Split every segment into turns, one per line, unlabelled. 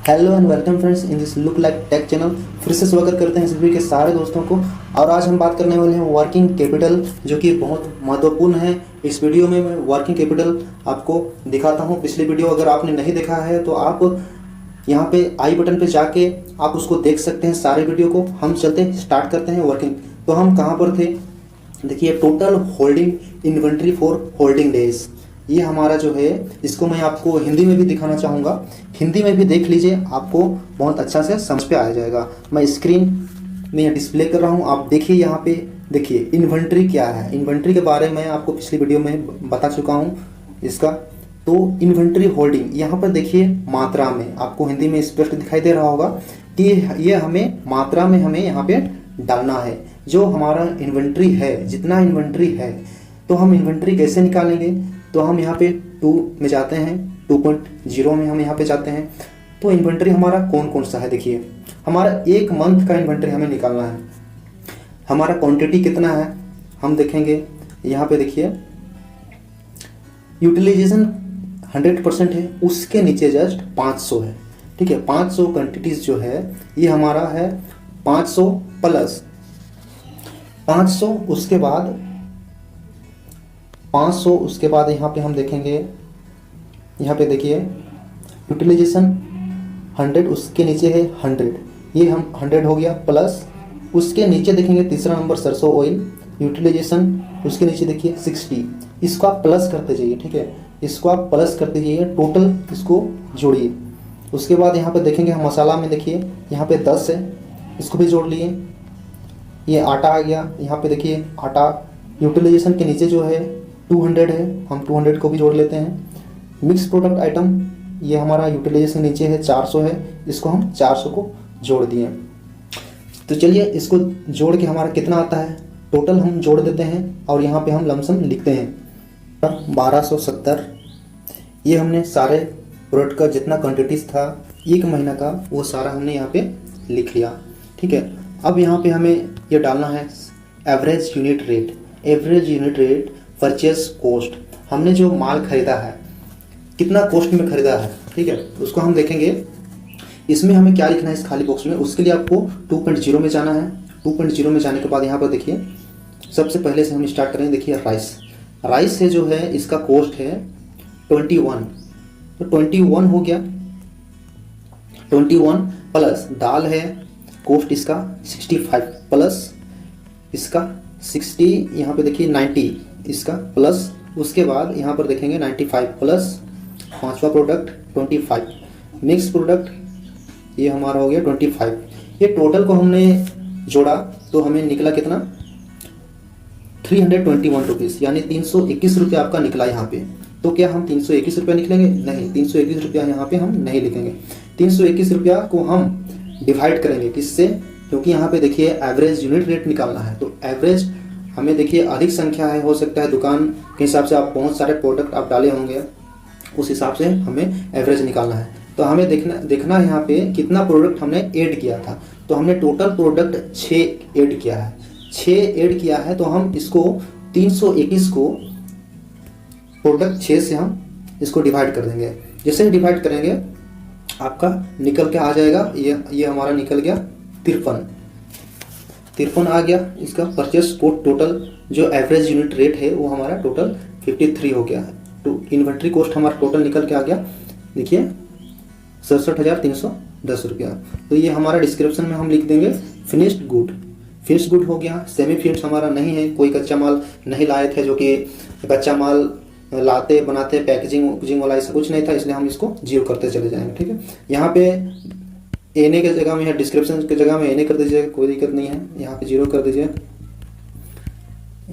Hello and welcome friends in this look like take channel. फिर से स्वागत करते हैं सभी के सारे दोस्तों को। और आज हम बात करने वाले हैं वर्किंग कैपिटल, जो कि बहुत महत्वपूर्ण है। इस वीडियो में मैं वर्किंग कैपिटल आपको दिखाता हूं। पिछली वीडियो अगर आपने नहीं देखा है तो आप यहाँ पे आई बटन पे जाके आप उसको देख सकते हैं सारे वीडियो को। हम चलते स्टार्ट करते हैं वर्किंग। तो हम कहाँ पर थे, देखिए total holding inventory for holding days. ये हमारा जो है, इसको मैं आपको हिंदी में भी दिखाना चाहूँगा। हिंदी में भी देख लीजिए, आपको बहुत अच्छा से समझ पे आ जाएगा। मैं स्क्रीन में डिस्प्ले कर रहा हूँ, आप देखिए। यहाँ पे देखिए इन्वेंट्री क्या है। इन्वेंट्री के बारे में आपको पिछली वीडियो में बता चुका हूँ इसका। तो इन्वेंट्री होल्डिंग यहाँ पर देखिए मात्रा में, आपको हिंदी में स्पष्ट दिखाई दे रहा होगा कि ये हमें मात्रा में हमें यहाँ पे डालना है। जो हमारा इन्वेंट्री है, जितना इन्वेंट्री है, तो हम इन्वेंट्री कैसे निकालेंगे। तो हम यहाँ पे 2 में जाते हैं, 2.0 में हम यहाँ पे जाते हैं। तो इन्वेंट्री हमारा कौन कौन सा है, देखिए हमारा 1 मंथ का इन्वेंट्री हमें निकालना है। हमारा क्वांटिटी कितना है हम देखेंगे। यहाँ पे देखिए यूटिलाइजेशन 100% है, उसके नीचे जस्ट 500 है। ठीक है, 500 क्वांटिटीज जो है ये हमारा है 500 प्लस 500, उसके बाद 500, उसके बाद यहाँ पे हम देखेंगे, यहाँ पे देखिए यूटिलाइजेशन 100, उसके नीचे है 100, ये हम 100 हो गया। प्लस उसके नीचे देखेंगे तीसरा नंबर सरसों ऑयल, यूटिलाइजेशन उसके नीचे देखिए 60। इसको आप प्लस करते जाइए, ठीक है, इसको आप प्लस करते जाइए, टोटल इसको जोड़िए। उसके बाद यहाँ पे देखेंगे हम मसाला में, देखिए यहाँ पे 10 है, इसको भी जोड़ लिए। ये आटा आ गया, यहाँ पे देखिए आटा यूटिलाइजेशन के नीचे जो है 200 है, हम 200 को भी जोड़ लेते हैं। मिक्स प्रोडक्ट आइटम ये हमारा यूटिलाइजेशन नीचे है 400 है, इसको हम 400 को जोड़ दिए। तो चलिए इसको जोड़ के हमारा कितना आता है टोटल हम जोड़ देते हैं, और यहाँ पे हम लमसम लिखते हैं 1270। ये हमने सारे प्रोडक्ट का जितना क्वान्टिटीज था 1 महीना का, वो सारा हमने यहाँ पे लिख लिया। ठीक है, अब यहाँ पे हमें ये डालना है average unit rate. Average unit rate purchase cost, हमने जो माल खरीदा है कितना कॉस्ट में खरीदा है, ठीक है, उसको हम देखेंगे। इसमें हमें क्या लिखना है इस खाली बॉक्स में, उसके लिए आपको 2.0 में जाना है। 2.0 में जाने के बाद यहाँ पर देखिए सबसे पहले से हम स्टार्ट करेंगे। देखिए राइस से जो है इसका कॉस्ट है 21, तो 21 हो गया। 21 प्लस दाल है, कॉस्ट इसका 65 प्लस इसका 60, यहाँ पे देखिए 90 इसका प्लस, उसके बाद यहाँ पर देखेंगे 95 प्लस 5वां प्रोडक्ट 25, मिक्स प्रोडक्ट ये हमारा हो गया 25। ये टोटल को हमने जोड़ा तो हमें निकला कितना 321 रुपीज़, यानी 321 रुपये आपका निकला यहाँ पे। तो क्या हम 321 रुपया निकलेंगे? नहीं, 321 रुपया यहाँ पे हम नहीं लिखेंगे। 321 रुपया को हम डिवाइड करेंगे किससे, क्योंकि यहाँ पे देखिए एवरेज यूनिट रेट निकालना है। तो एवरेज हमें देखिए अधिक संख्या है, हो सकता है दुकान के हिसाब से आप बहुत सारे प्रोडक्ट आप डाले होंगे, उस हिसाब से हमें एवरेज निकालना है। तो हमें देखना है यहाँ पे कितना प्रोडक्ट हमने ऐड किया था। तो हमने टोटल प्रोडक्ट 6 ऐड किया है, 6 ऐड किया है। तो हम इसको 321 को प्रोडक्ट 6 से हम इसको डिवाइड कर देंगे। जैसे ही डिवाइड करेंगे आपका निकल के आ जाएगा, ये हमारा निकल गया 53 आ गया। इसका परचेस कोस्ट टोटल जो एवरेज यूनिट रेट है वो हमारा टोटल 53 हो गया है। तो इन्वेंट्री कॉस्ट हमारा टोटल निकल के आ गया, देखिए 67,310 रुपया। तो ये हमारा डिस्क्रिप्शन में हम लिख देंगे फिनिश्ड गुड। फिनिश्ड गुड हो गया। सेमी फिनिश्ड हमारा नहीं है, कोई कच्चा माल नहीं लाए थे, जो कि कच्चा माल लाते बनाते पैकेजिंग वाला ऐसा कुछ नहीं था, इसलिए हम इसको 0 करते चले जाएंगे। ठीक है, यहाँ पे एने के जगह में या डिस्क्रिप्शन की जगह में एने कर दीजिए, कोई दिक्कत नहीं है। यहाँ पे 0 कर दीजिए,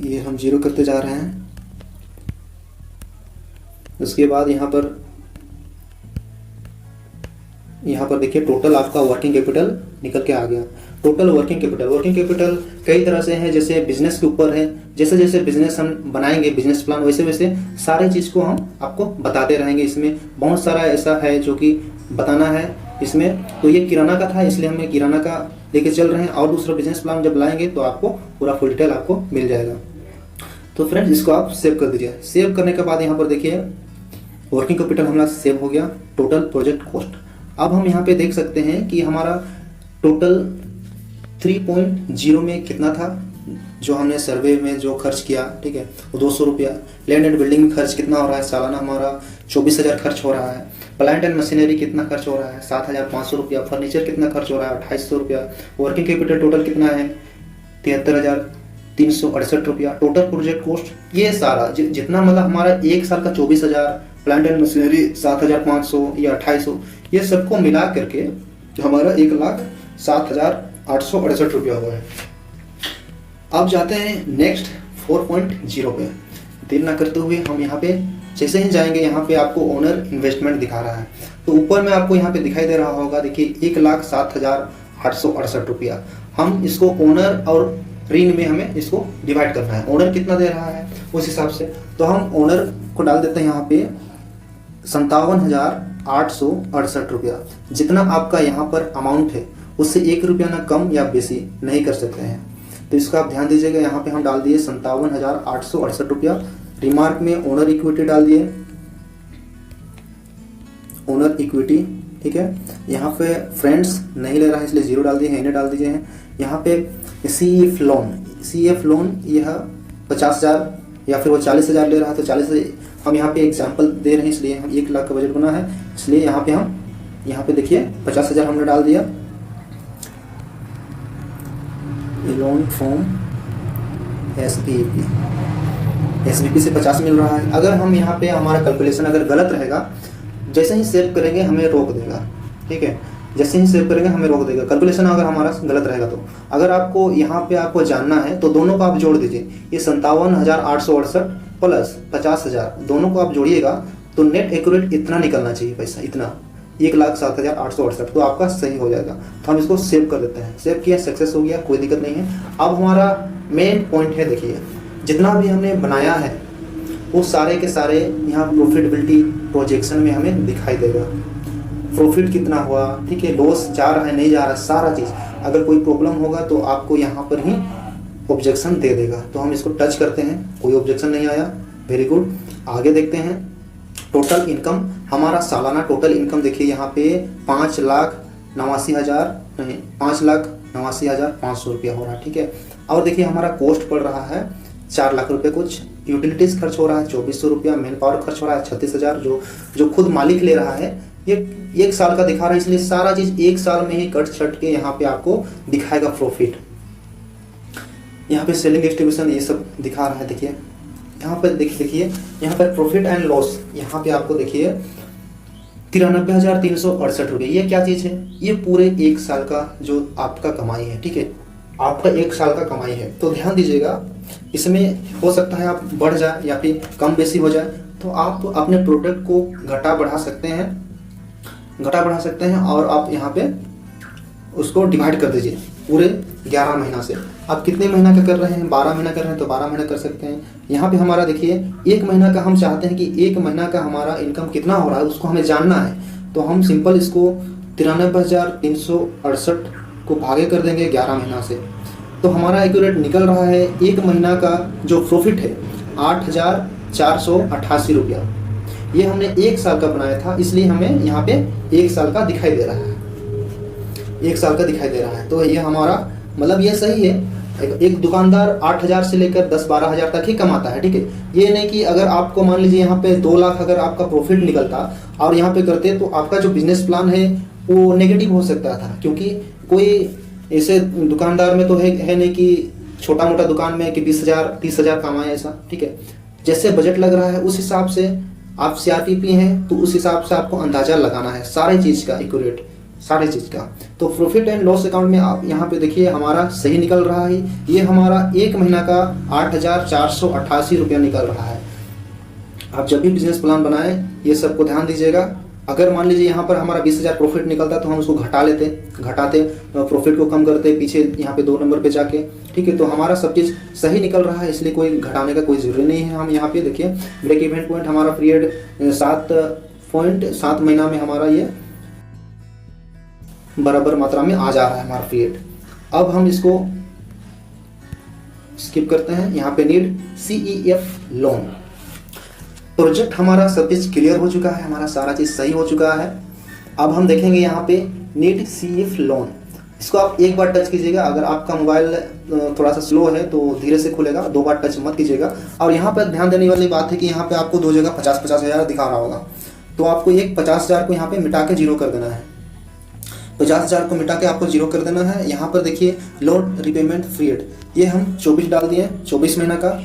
ये हम 0 करते जा रहे हैं। उसके बाद यहाँ पर देखिए टोटल आपका वर्किंग कैपिटल निकल के आ गया। टोटल वर्किंग कैपिटल कई तरह से है, जैसे बिजनेस के ऊपर है। जैसे जैसे बिजनेस हम बनाएंगे बिजनेस प्लान, वैसे वैसे सारे चीज को हम आपको बताते रहेंगे। इसमें बहुत सारा ऐसा है जो कि बताना है इसमें। तो ये किराना का था, इसलिए हमें किराना का लेके चल रहे हैं, और दूसरा बिजनेस प्लान जब लाएंगे तो आपको पूरा फुल डिटेल आपको मिल जाएगा। तो फ्रेंड्स इसको आप सेव कर दीजिए। सेव करने के बाद यहाँ पर देखिए वर्किंग कैपिटल हमारा सेव हो गया। टोटल प्रोजेक्ट कॉस्ट अब हम यहाँ पे देख सकते हैं कि हमारा टोटल 3.0 में कितना था, जो हमने सर्वे में जो खर्च किया, ठीक है, वो 200 रुपया। लैंड एंड बिल्डिंग में खर्च कितना हो रहा है, सालाना हमारा 24,000 खर्च हो रहा है। प्लांट एंड मशीनरी कितना खर्च हो रहा है, 7,500 रुपया। फर्नीचर कितना खर्च हो रहा है, 2,800 रुपया। वर्किंग कैपिटल टोटल कितना है, 73,368 रुपया। टोटल प्रोजेक्ट कॉस्ट ये सारा जितना मतलब हमारा एक साल का 24,000, प्लांट एंड मशीनरी 7,500 या 2,800, ये सबको मिला करके हमारा 1,07,868 रुपया हुआ है। अब जाते हैं नेक्स्ट 4.0 पे। देर ना करते हुए हम यहाँ पे जैसे ही जाएंगे, यहाँ पे आपको ओनर इन्वेस्टमेंट दिखा रहा है। तो ऊपर में आपको यहाँ पे दिखाई दे रहा होगा, देखिए 1,07,868 रुपया। हम इसको ओनर और ऋण में हमें इसको डिवाइड करना है। ओनर कितना दे रहा है उस हिसाब से, तो हम ओनर को डाल देते हैं यहाँ पे 57,868 रुपया। जितना आपका यहाँ पर अमाउंट है उससे 1 रुपया ना कम या बेसी नहीं कर सकते हैं। तो इसका आप ध्यान दीजिएगा। यहाँ पे हम डाल दिए 57,868 रुपया। रिमार्क में ओनर इक्विटी डाल दिए, ओनर इक्विटी, ठीक है। यहाँ पे फ्रेंड्स नहीं ले रहा है इसलिए 0 डाल दिए हैं, इन्हें डाल दीजिए हैं। यहाँ पे सीएफ लोन यह 50,000 या फिर वो 40,000 ले रहा है तो 40,000। हम यहाँ पे एग्जाम्पल दे रहे हैं इसलिए हम 1 लाख का बजट बना है, इसलिए यहाँ पे हम यहाँ पे देखिए 50,000 हमने डाल दिया। लोन फ्रॉम एसबीपी से 50 मिल रहा है। अगर हम यहाँ पे हमारा कैलकुलेशन अगर गलत रहेगा, जैसे ही सेव करेंगे हमें रोक देगा, ठीक है। जैसे ही सेव करेंगे हमें रोक देगा कैलकुलेशन अगर हमारा गलत रहेगा तो। अगर आपको यहाँ पे आपको जानना है तो दोनों को आप जोड़ दीजिए। ये 57,868 प्लस 50,000 दोनों को आप जोड़िएगा तो नेट एक्यूरेट इतना निकलना चाहिए पैसा, इतना 1,07,868, तो आपका सही हो जाएगा। तो हम इसको सेव कर देते हैं। सेव किया, सक्सेस हो गया, कोई दिक्कत नहीं है। अब हमारा मेन पॉइंट है, देखिए जितना भी हमने बनाया है वो सारे के सारे यहाँ प्रॉफिटेबिलिटी प्रोजेक्शन में हमें दिखाई देगा। प्रॉफिट कितना हुआ, ठीक है, लॉस जा रहा है नहीं जा रहा, सारा चीज़। अगर कोई प्रॉब्लम होगा तो आपको यहाँ पर ही ऑब्जेक्शन दे देगा। तो हम इसको टच करते हैं, कोई ऑब्जेक्शन नहीं आया, वेरी गुड। आगे देखते हैं टोटल इनकम। हमारा सालाना टोटल इनकम देखिए यहाँ पे 5,89,500 रुपया हो रहा है, ठीक है। और देखिए हमारा कॉस्ट पड़ रहा है 4 लाख रुपए कुछ। यूटिलिटीज खर्च हो रहा है 2,400 रुपया। मैन पावर खर्च हो रहा है 36,000, जो खुद मालिक ले रहा है। ये 1 साल का दिखा रहा है, इसलिए सारा चीज 1 साल में ही कट छट के यहाँ पे आपको दिखाएगा प्रॉफिट। यहाँ पे सेलिंग डिस्ट्रीब्यूशन ये सब दिखा रहा है। देखिए यहाँ पर देखिए यहाँ पर प्रॉफिट एंड लॉस, यहाँ पे आपको देखिए 93,368 रुपये। ये क्या चीज है, ये पूरे 1 साल का जो आपका कमाई है, ठीक है, आपका 1 साल का कमाई है। तो ध्यान दीजिएगा, इसमें हो सकता है आप बढ़ जाए या फिर कम बेसी हो जाए, तो आप अपने प्रोडक्ट को घटा बढ़ा सकते हैं और आप यहाँ पे उसको डिवाइड कर दीजिए पूरे 11 महीना से। आप कितने महीना का कर रहे हैं, 12 महीना कर रहे हैं तो 12 महीना कर सकते हैं। यहाँ पे हमारा देखिए 1 महीना का हम चाहते हैं कि 1 महीना का हमारा इनकम कितना हो रहा है उसको हमें जानना है। तो हम सिंपल इसको 93,368 को भागे कर देंगे 11 महीना से, तो हमारा एक्यूरेट निकल रहा है 1 महीना का जो प्रॉफिट है 8,488 रुपया। ये हमने 1 साल का बनाया था, इसलिए हमें यहाँ पे 1 साल का दिखाई दे रहा है, 1 साल का दिखाई दे रहा है। तो ये हमारा मतलब ये सही है। एक दुकानदार 8,000 से लेकर 10-12 हज़ार तक ही कमाता है, ठीक है। ये नहीं कि अगर आपको मान लीजिए यहाँ पे 2 लाख अगर आपका प्रॉफिट निकलता और यहाँ पे करते तो आपका जो बिजनेस प्लान है वो नेगेटिव हो सकता था, क्योंकि कोई ऐसे दुकानदार में तो है नहीं कि छोटा मोटा दुकान में कि 20,000 30,000 कमाए ऐसा, ठीक है। जैसे बजट लग रहा है उस हिसाब से आप CRPP हैं तो उस हिसाब से आपको अंदाजा लगाना है सारे चीज़ का, एक्यूरेट सारे चीज़ का। तो प्रॉफिट एंड लॉस अकाउंट में आप यहाँ पे देखिए हमारा सही निकल रहा है। ये हमारा 1 महीना का 8,488 रुपया निकल रहा है। आप जब भी बिजनेस प्लान बनाएं ये सबको ध्यान दीजिएगा। अगर मान लीजिए यहाँ पर हमारा 20,000 प्रॉफिट निकलता तो हम उसको घटाते प्रॉफिट को कम करते पीछे यहाँ पे 2 नंबर पे जाके, ठीक है। तो हमारा सब चीज़ सही निकल रहा है, इसलिए कोई घटाने का कोई ज़रूरी नहीं है। हम यहाँ पे देखिए ब्रेक इवन पॉइंट हमारा पीरियड 7 महीना में हमारा ये बराबर मात्रा में आ जा रहा है हमारा पीरियड। अब हम इसको स्किप करते हैं। यहाँ पे नीड CEF लोन। प्रोजेक्ट हमारा सब चीज़ क्लियर हो चुका है, हमारा सारा चीज़ सही हो चुका है। अब हम देखेंगे यहाँ पे नीड CF लोन, इसको आप एक बार टच कीजिएगा। अगर आपका मोबाइल थोड़ा सा स्लो है तो धीरे से खुलेगा, 2 बार टच मत कीजिएगा। और यहाँ पर ध्यान देने वाली बात है कि यहाँ पे आपको 2 जगह 50-50 हज़ार दिखा रहा होगा, तो आपको एक 50,000 को यहाँ पे मिटा के 0 कर देना है। 50,000 को मिटा के आपको 0 कर देना है। यहाँ पर देखिए लोन रिपेमेंट पीरियड, ये हम 24 डाल दिए, 24 महीना का।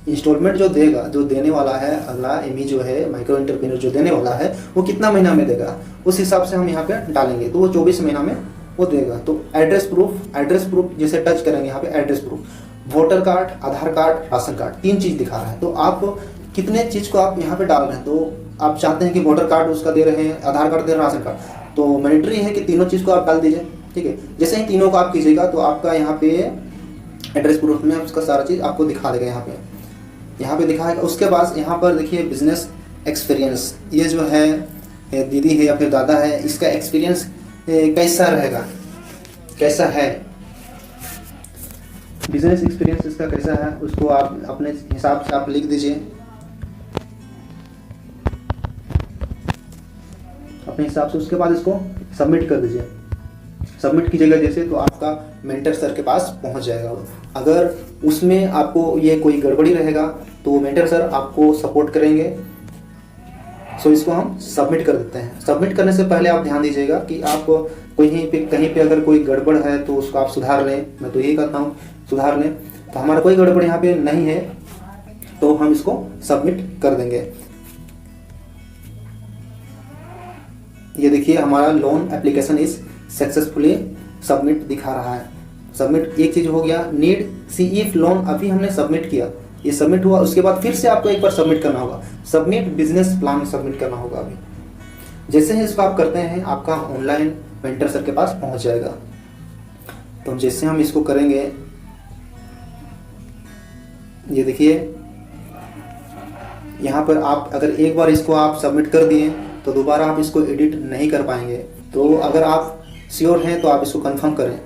इंस्टॉलमेंट जो देगा, जो देने वाला है अगला एमई जो है माइक्रो एंटरप्रेन्योर जो देने वाला है, वो कितना महीना में देगा उस हिसाब से हम यहाँ पे डालेंगे, तो वो 24 महीना में वो देगा। तो एड्रेस प्रूफ जैसे टच करेंगे यहाँ पे एड्रेस प्रूफ, वोटर कार्ड, आधार कार्ड, राशन कार्ड, 3 चीज़ दिखा रहा है। तो आप कितने चीज़ को आप यहाँ पे डाल रहे हैं, तो आप चाहते हैं कि वोटर कार्ड उसका दे रहे हैं, आधार कार्ड दे रहे हैं, राशन कार्ड, तो मैंडेटरी है कि तीनों चीज़ को आप डाल दीजिए। ठीक है, जैसे ही तीनों को आप कीजिएगा तो आपका यहाँ पे एड्रेस प्रूफ में उसका सारा चीज़ आपको दिखा देगा। यहाँ पे दिखाएगा। उसके बाद यहाँ पर देखिए बिजनेस एक्सपीरियंस, ये जो है दीदी है या फिर दादा है, इसका एक्सपीरियंस कैसा रहेगा, कैसा है बिजनेस एक्सपीरियंस इसका कैसा है, उसको आप अपने हिसाब से आप लिख दीजिए, अपने हिसाब से। उसके बाद इसको सबमिट कर दीजिए। सबमिट कीजिएगा जैसे, तो आपका मेंटर सर के पास पहुंच जाएगा। अगर उसमें आपको ये कोई गड़बड़ी रहेगा तो मेंटर सर आपको सपोर्ट करेंगे। सो इसको हम सबमिट कर देते हैं। सबमिट करने से पहले आप ध्यान दीजिएगा कि आप कहीं पे अगर कोई गड़बड़ है तो उसको आप सुधार लें। मैं तो यही कहता हूँ सुधार लें। तो हमारा कोई गड़बड़ यहाँ पे नहीं है तो हम इसको सबमिट कर देंगे। ये देखिए हमारा loan application is successfully submit दिखा रहा है। सबमिट एक चीज हो गया। नीड CF लोन अभी हमने सबमिट किया, ये सबमिट हुआ। उसके बाद फिर से आपको एक बार सबमिट करना होगा, सबमिट बिजनेस प्लान सबमिट करना होगा। अभी जैसे ही इसको आप करते हैं आपका ऑनलाइन मेंटर सर के पास पहुंच जाएगा। तो जैसे हम इसको करेंगे, ये देखिए यहाँ पर आप अगर एक बार इसको आप सबमिट कर दिए तो दोबारा आप इसको एडिट नहीं कर पाएंगे। तो अगर आप श्योर हैं तो आप इसको कंफर्म करें।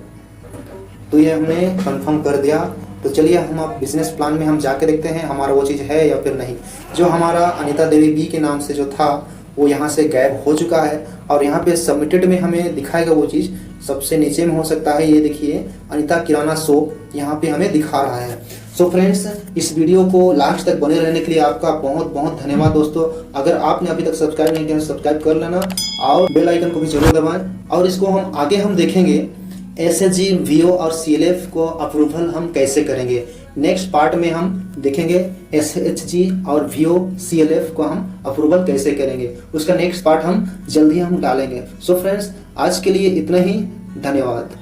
तो ये हमने कंफर्म कर दिया। तो चलिए हम अब बिजनेस प्लान में हम जाके देखते हैं हमारा वो चीज़ है या फिर नहीं। जो हमारा अनीता देवी बी के नाम से जो था वो यहाँ से गायब हो चुका है और यहाँ पे सबमिटेड में हमें दिखाएगा वो चीज़ सबसे नीचे में हो सकता है। ये देखिए अनीता किराना शॉप यहाँ पे हमें दिखा रहा है। सो फ्रेंड्स, इस वीडियो को लास्ट तक बने रहने के लिए आपका बहुत बहुत धन्यवाद दोस्तों। अगर आपने अभी तक सब्सक्राइब नहीं किया तो सब्सक्राइब कर लेना और बेल आइकन को भी जरूर दबाएं। और इसको हम आगे हम देखेंगे SHG, VO और CLF को अप्रूवल हम कैसे करेंगे। नेक्स्ट पार्ट में हम देखेंगे SHG और VO CLF को हम अप्रूवल कैसे करेंगे। उसका नेक्स्ट पार्ट हम जल्दी हम डालेंगे। सो फ्रेंड्स, आज के लिए इतना ही। धन्यवाद।